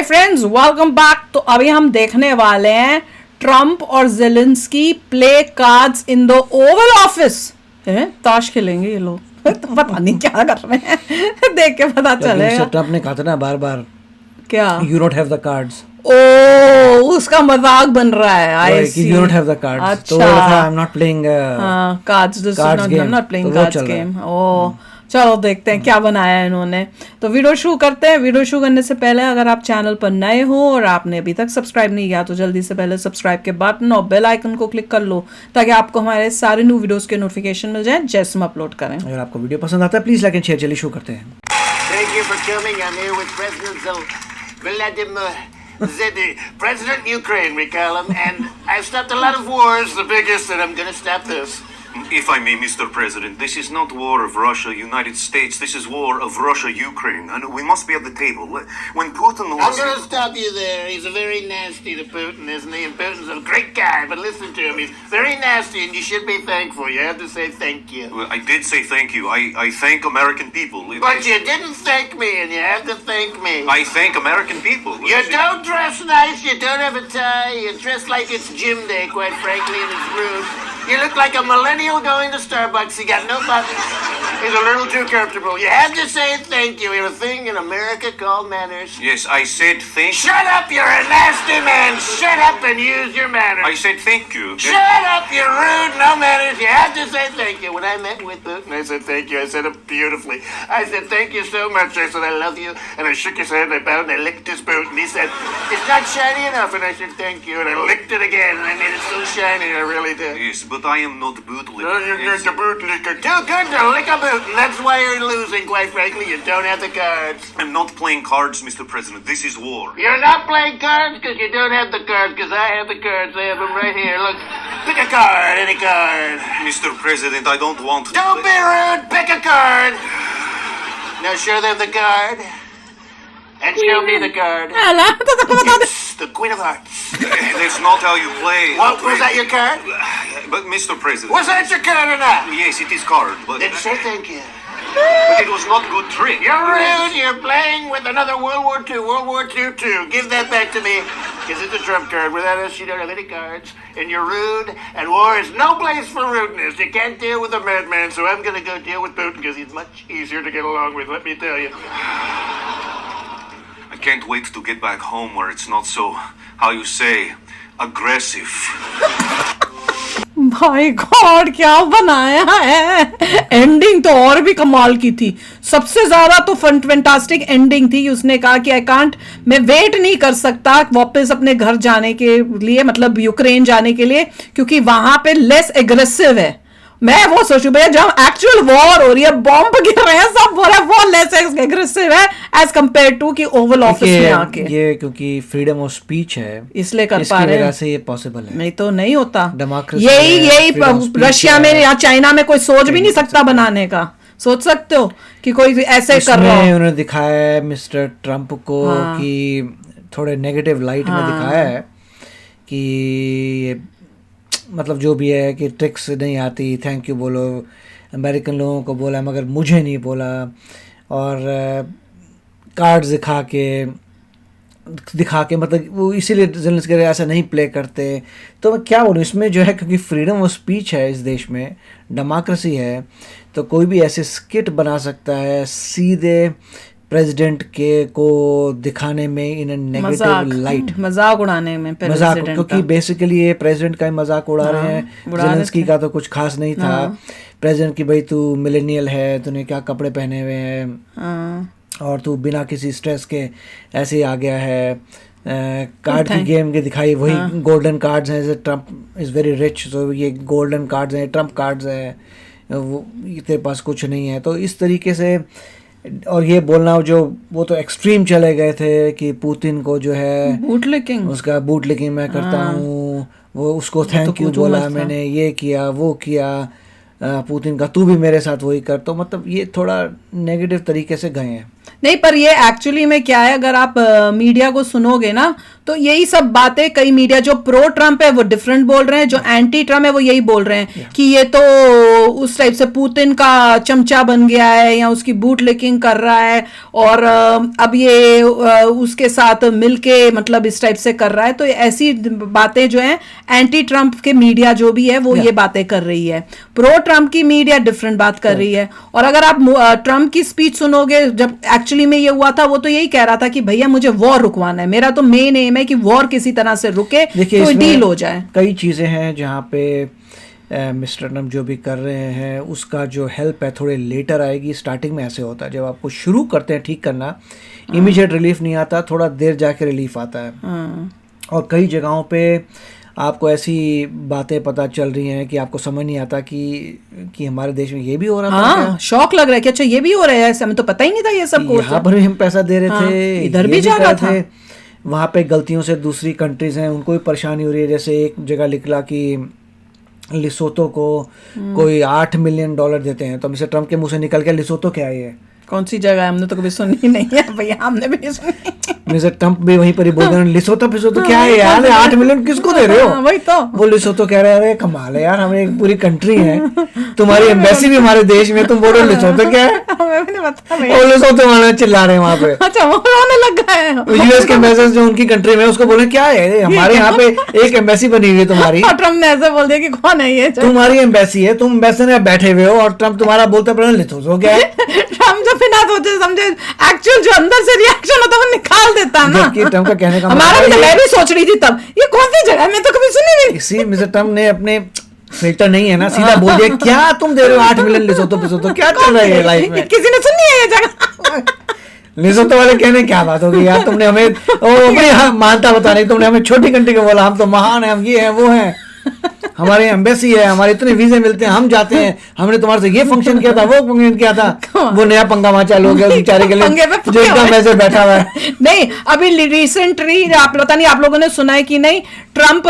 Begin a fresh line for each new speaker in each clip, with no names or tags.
Hi friends, welcome back. तो अभी हम देखने वाले हैं ट्रम्प और Zelensky play cards in the Oval office. ताश खेलेंगे ये लोग। तो पता नहीं क्या कर रहे हैं। देख के पता चलेगा।
ट्रम्प ने कहा था ना बार बार,
क्या
you don't have the cards.
ओ, उसका मजाक बन रहा है। I see,
you don't have the cards.
अच्छा,
तो I am not playing
cards game, not playing cards game. ओ चलो देखते हैं क्या बनाया है इन्होंने। तो वीडियो शुरू करते हैं। वीडियो शुरू करने से पहले अगर आप चैनल पर नए हो और आपने अभी तक सब्सक्राइब नहीं किया तो जल्दी से पहले सब्सक्राइब के बटन और बेल आइकन को क्लिक कर लो ताकि आपको हमारे सारे न्यू वीडियोस के नोटिफिकेशन मिल जाए जैसे हम अपलोड करें।
अगर आपको वीडियो पसंद आता है प्लीज लाइक एंड शेयर। चलिए शुरू करते हैं।
Thank you for coming. I'm here with President Vladimir Zelensky, President Ukraine, we call him, and I've stopped a lot of wars, the biggest, and I'm going to stop this.
If I may, Mr. President, this is not war of Russia, United States. This is war of Russia, Ukraine, and we must be at the table. When Putin
I'm
was...
going to stop you there. He's a very nasty to Putin, isn't he? And Putin's a great guy, but listen to him. He's very nasty, and you should be thankful. You have to say thank you.
Well, I did say thank you. I thank American people.
But you didn't thank me, and you have to thank me.
I thank American people.
You don't dress nice. You don't have a tie. You dress like it's gym day, quite frankly, and it's rude. You look like a millennial going to Starbucks. You got no buttons. He's a little too comfortable. You have to say thank you. We have a thing in America called manners.
Yes, I said thank you.
Shut up, you're a nasty man. Shut up and use your manners.
I said thank you.
Shut up, you're rude, no manners. You have to say thank you. When I met with Putin, I said thank you. I said it beautifully. I said thank you so much. I said I love you. And I shook his hand, I bowed, and I licked his boot. And he said, it's not shiny enough. And I said thank you. And I licked it again. And I made it so shiny. I really did.
Yes, but I am not bootleg.
No, you're not the bootlicker. Too good to lick a boot, and that's why you're losing, quite frankly. You don't have the cards.
I'm not playing cards, Mr. President. This is war.
You're not playing cards because you don't have the cards, because I have the cards. I have them right here. Look, pick a card, any card.
Mr. President, I don't want to
Don't be rude. Pick a card. Now show them the card. And show me the card. It's the Queen of Hearts.
That's not how you play.
What, was that your card?
But, Mr. President...
Was that your card or not?
Yes, it is card, but...
Then say thank you.
But it was not good trick.
You're rude. You're playing with another World War II. World War II too. Give that back to me. Because it's a trump card. Without us, you don't have any cards. And you're rude. And war is no place for rudeness. You can't deal with a madman. So I'm going to go deal with Putin because he's much easier to get along with. Let me tell you.
I can't wait to get back home where it's not so, how you say, aggressive.
भाई God, क्या बनाया है। Ending तो और भी कमाल की थी। सबसे ज्यादा तो फैंटास्टिक एंडिंग थी। उसने कहा कि आई कांट, मैं वेट नहीं कर सकता वापस अपने घर जाने के लिए, मतलब यूक्रेन जाने के लिए, क्योंकि वहां पे लेस एग्रेसिव है। मैं वो सोचू भैया जब एक्चुअल वॉर हो रही है, बॉम्ब गिर रहे हैं, सब हो रहा है, वो लेस एग्रेसिव है एज कंपेयर टू कि ओवल ऑफिस में आके।
ये क्योंकि फ्रीडम ऑफ स्पीच है
इसलिए कर पा रहे हैं।
से ये पॉसिबल है,
नहीं तो नहीं होता।
डेमोक्रेसी
यही रशिया में या चाइना में कोई सोच भी नहीं सकता बनाने का। सोच सकते हो कि कोई ऐसे कर रहा है।
उन्होंने दिखाया है मिस्टर ट्रम्प को कि थोड़े नेगेटिव लाइट में दिखाया है कि मतलब जो भी है कि ट्रिक्स नहीं आती, थैंक यू बोलो, अमेरिकन लोगों को बोला मगर मुझे नहीं बोला, और कार्ड्स दिखा के मतलब वो इसीलिए जेलेंस्की ऐसा नहीं प्ले करते। तो मैं क्या बोलूँ इसमें जो है, क्योंकि फ्रीडम ऑफ स्पीच है इस देश में, डेमोक्रेसी है, तो कोई भी ऐसे स्किट बना सकता है सीधे प्रेसिडेंट के को दिखाने में इन नेगेटिव लाइट,
मजाक उड़ाने में,
मजाक, क्योंकि बेसिकली ये प्रेसिडेंट का ही मजाक उड़ा रहे हैं। जेलेंस्की का तो कुछ खास नहीं था। प्रेसिडेंट की भाई तू मिलेनियल है, तूने क्या कपड़े पहने हुए हैं और तू बिना किसी स्ट्रेस के ऐसे ही आ गया है। कार्ड की गेम के दिखाई वही गोल्डन कार्ड्स हैं, जैसे ट्रम्प इज़ वेरी रिच, तो ये गोल्डन कार्ड्स हैं, ट्रम्प कार्ड्स हैं, वो तेरे पास कुछ नहीं है। तो इस तरीके से, और ये बोलना जो वो तो एक्सट्रीम चले गए थे कि पुतिन को जो है
बूटलिकिंग,
उसका बूटलिकिंग मैं करता हूँ, वो उसको थैंक यू बोला, मैंने ये किया वो किया, पुतिन का तू भी मेरे साथ वही कर। तो मतलब ये थोड़ा नेगेटिव तरीके से गए हैं।
नहीं, पर ये एक्चुअली में क्या है, अगर आप मीडिया को सुनोगे ना तो यही सब बातें, कई मीडिया जो प्रो ट्रम्प है वो डिफरेंट बोल रहे हैं, जो एंटी ट्रम्प है वो यही बोल रहे हैं कि ये तो उस टाइप से पुतिन का चमचा बन गया है या उसकी बूट लिकिंग कर रहा है, और अब ये उसके साथ मिलके मतलब इस टाइप से कर रहा है। तो ऐसी बातें जो है एंटी ट्रम्प के मीडिया जो भी है वो ये बातें कर रही है, प्रो ट्रम्प की मीडिया डिफरेंट बात कर रही है। और अगर आप ट्रम्प की स्पीच सुनोगे, जब एक्चुअली में ये हुआ था, वो तो यही कह रहा था कि भैया मुझे वॉर रुकवाना है, मेरा तो मेन एम है कि वॉर किसी तरह से रुके, तो डील हो जाए।
कई चीजें हैं जहाँ पे मिस्टर ट्रम्प जो भी कर रहे हैं उसका जो हेल्प है थोड़े लेटर आएगी। स्टार्टिंग में ऐसे होता है, जब आपको शुरू करते हैं ठीक करना, इमीडिएट रिलीफ नहीं आता, थोड़ा देर जाके रिलीफ आता है। और कई जगहों पे आपको ऐसी बातें पता चल रही हैं कि आपको समझ नहीं आता कि हमारे देश में ये भी हो रहा था क्या?
शौक लग रहा है कि अच्छा ये भी हो रहा है, ऐसे हमें तो पता ही नहीं था ये सब।
यहाँ पर भी हम पैसा दे रहे थे,
इधर भी जा रहा था।
वहाँ पे गलतियों से दूसरी कंट्रीज हैं उनको भी परेशानी हो रही है। जैसे एक जगह लिखला कि लिसोतो को कोई $8 मिलियन देते हैं, तो मिस्टर ट्रम्प के मुंह से निकल के लिसोतो क्या है ये?
कौन सी जगह है? हमने तो कभी सुनी नहीं है भैया, हमने भी नहीं सुनी।
मिस्टर ट्रम्प भी वहीं पर ही बोल रहे हैं लिसोतो फिसोतो क्या है यार, 8 मिलियन किसको दे रहे हो?
वही तो
वो लिसोतो कह रहे हैं अरे कमाल है यार, हमें एक पूरी कंट्री है, तुम्हारी एम्बेसी भी हमारे देश में, तुम बोल रहे हो लिसोतो क्या है?
हमें भी नहीं पता भैया।
और लिसोतो वाले चिल्ला रहे हैं वहाँ पे।
अच्छा, वो रोने लग गए।
यूएस के एम्बेसडर जो उनकी कंट्री में, उसको बोले क्या है हमारे यहाँ पे एक एम्बेसी बनी हुई है तुम्हारी,
और ट्रम्प ने ऐसे बोल दिया कि कौन है ये?
तुम्हारी एम्बेसी है, तुम एम्बेसडर में बैठे हुए हो, और ट्रम्प तुम्हारा बोलते पड़े लिसोतो क्या है?
ट्रम्प जो बिना सोचे समझे एक्चुअल जो अंदर से रिएक्शन होता है वो निकाल देता है ना।
जबकि ट्रम्प का कहने का
हमारा भी, मैं भी सोच रही थी तब ये कौन सी जगह है, मैं तो कभी सुनी नहीं।
इसी मिस्टर ट्रम्प ने अपने फिल्टर नहीं है ना, सीधा बोल दिया क्या तुम दे रहे हो 8 मिलियन लिसोतो पिसोतो, क्या चल रहा है लाइफ में?
किसी ने सुनी है ये जगह?
लिसोतो वाले कहने क्या बात होगी यार, तुमने हमें मानता बता नहीं, तुमने हमें छोटी कंट्री को बोला हम तो महान है, हम ये हैं वो हैं, हमारे एम्बेसी है, हमारे इतने वीजे मिलते हैं, हम जाते हैं, हमने तुम्हारे से ये फंक्शन किया था, वो फंक्शन किया था, वो नया पंगा वहां चालू हो गया बेचारे के लिए जो एकदम ऐसे बैठा हुआ है।
नहीं, अभी रिसेंटली आप पता नहीं आप लोगों ने सुना है कि नहीं, ट्रम्प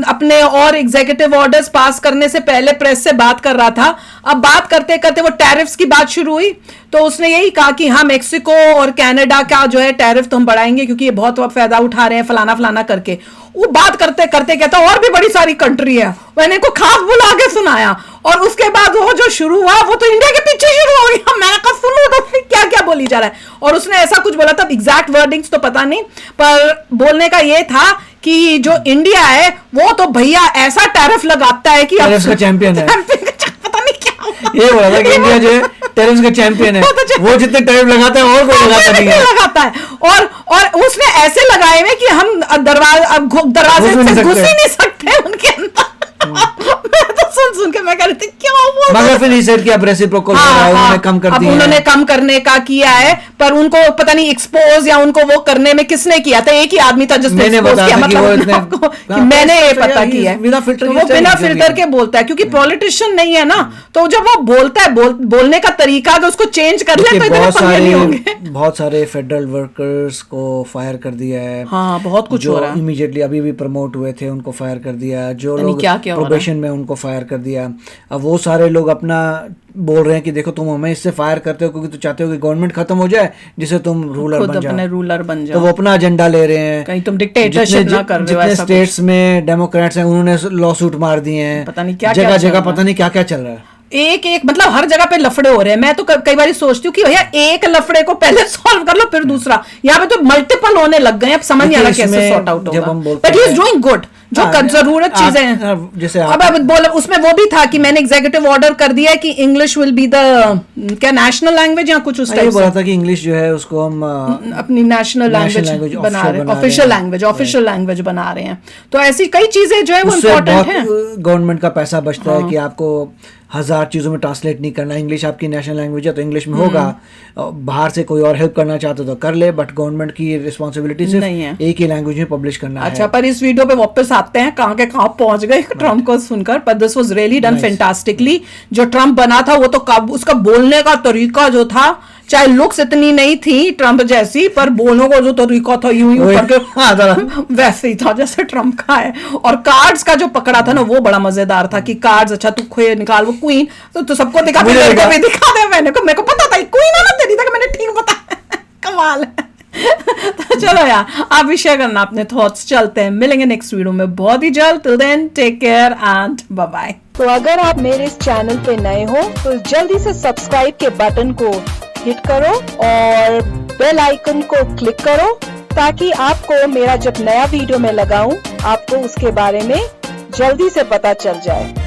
अपने और एग्जीक्यूटिव ऑर्डर्स पास करने से पहले प्रेस से बात कर रहा था। अब बात करते करते वो टैरिफ्स की बात शुरू हुई, तो उसने यही कहा कि हाँ मेक्सिको और कनाडा का जो है टैरिफ तो हम बढ़ाएंगे क्योंकि ये बहुत फायदा उठा रहे हैं, फलाना फलाना करके। वो बात करते करते कहता और भी बड़ी सारी कंट्री है, मैंने को खास बुला के सुनाया, और उसके बाद वो जो शुरू हुआ वो तो इंडिया के पीछे शुरू हो गया। मैंने कहा सुनो तो क्या क्या बोली जा रहा है, और उसने ऐसा कुछ बोला था, एग्जैक्ट वर्डिंग्स तो पता नहीं, पर बोलने का ये था कि जो इंडिया है वो तो भैया ऐसा टैरिफ लगाता है कि
टैरिफ का चैंपियन है।
पता नहीं क्या
ये बोला था कि इंडिया जो है टैरिफ का चैंपियन है, वो जितने टैरिफ लगाता है और कोई लगाता नहीं है।
लगाता है, और उसने ऐसे लगाए हुए कि हम दरवाजे से घुस ही नहीं सकते उनके अंदर। मैं तो सुन के मैं कह रही थी क्या हुआ,
मगर फिर सेट किया रेसिप्रोकल उन्होंने कम कर दिया,
उन्होंने कम करने का किया है, पर उनको पता नहीं एक्सपोज या उनको वो करने में किसने किया था, एक ही आदमी था जिसने एक्सपोज किया, मतलब कि मैंने ये पता किया है,
बिना फिल्टर
वो बिना फिल्टर के बोलता है क्योंकि पॉलिटिशियन नहीं है ना, तो जब वो बोलता है बोलने का तरीका अगर उसको चेंज कर ले तो इतने पंगे नहीं होंगे।
बहुत सारे फेडरल वर्कर्स को फायर कर दिया है,
हाँ बहुत कुछ हो रहा है,
इमीडिएटली अभी भी प्रमोट हुए थे उनको फायर कर दिया, जो लोग प्रोबेशन में उनको फायर कर दिया। अब वो सारे लोग अपना बोल रहे हैं कि देखो तुम हमें इससे फायर करते हो क्योंकि तुम चाहते हो कि गवर्नमेंट खत्म हो जाए जिससे तुम रूलर बन जाओ, तो वो अपना एजेंडा ले रहे हैं,
कहीं तुम डिक्टेटरशिप ना कर रहे हो।
जितने स्टेट्स में डेमोक्रेट्स हैं उन्होंने लॉ सूट मार दिए हैं,
पता नहीं क्या
जगह जगह पता नहीं क्या क्या चल रहा है,
एक मतलब हर जगह पे लफड़े हो रहे हैं। मैं तो कई बार सोचती हूँ कि भैया एक लफड़े को पहले सॉल्व कर लो फिर दूसरा, यहाँ पे तो मल्टीपल होने लग गए, अब समझ नहीं आ रहा कैसे सॉर्ट आउट होगा, but he is doing good, जो जरूरत चीजें हैं।
जैसे
अब बोला उसमें वो भी था कि मैंने एग्जीक्यूटिव ऑर्डर कर दिया है कि इंग्लिश विल बी द क्या नेशनल लैंग्वेज या कुछ उस टाइप से
बोला था कि इंग्लिश जो है उसको हम
अपनी नेशनल लैंग्वेज बना रहे हैं, ऑफिशियल लैंग्वेज बना रहे हैं। तो ऐसी कई चीजें जो है वो इम्पोर्टेंट है,
गवर्नमेंट का पैसा बचता है कि आपको 1000 चीजों में ट्रांसलेट नहीं करना, इंग्लिश आपकी नेशनल लैंग्वेज है तो इंग्लिश में होगा, बाहर से कोई और हेल्प करना चाहते तो कर ले, बट गवर्नमेंट की रिस्पॉन्सिबिलिटी सिर्फ एक ही लैंग्वेज में पब्लिश करना है।
अच्छा, पर इस वीडियो पे वापस आते हैं, कहाँ के कहाँ पहुंच गए ट्रम्प को सुनकर, पर this was really done fantastically. जो ट्रम्प बना था वो तो उसका बोलने का तरीका जो था, चाहे लुक्स इतनी नहीं थी ट्रम्प जैसी, पर बोलने का जो तरीका था यूं करके वैसे ही था जैसे ट्रम्प का है। और कार्ड्स का जो पकड़ा था ना वो बड़ा मजेदार था कि कार्ड्स, अच्छा तू खोए निकाल वो क्वीन, तो सबको दिखा दे, मेरे को भी दिखा दे, मेरे को पता था क्वीन है ना तेरी, तक मैंने ठीक बताया सवाल है। तो चलो यार, आप भी शेयर करना अपने थॉट्स। चलते हैं, मिलेंगे नेक्स्ट वीडियो में बहुत ही जल्द। Till then take care and bye bye.
तो अगर आप मेरे इस चैनल पे नए हो तो जल्दी से सब्सक्राइब के बटन को हिट करो और बेल आइकन को क्लिक करो, ताकि आपको मेरा जब नया वीडियो मैं लगाऊं आपको उसके बारे में जल्दी से पता चल जाए।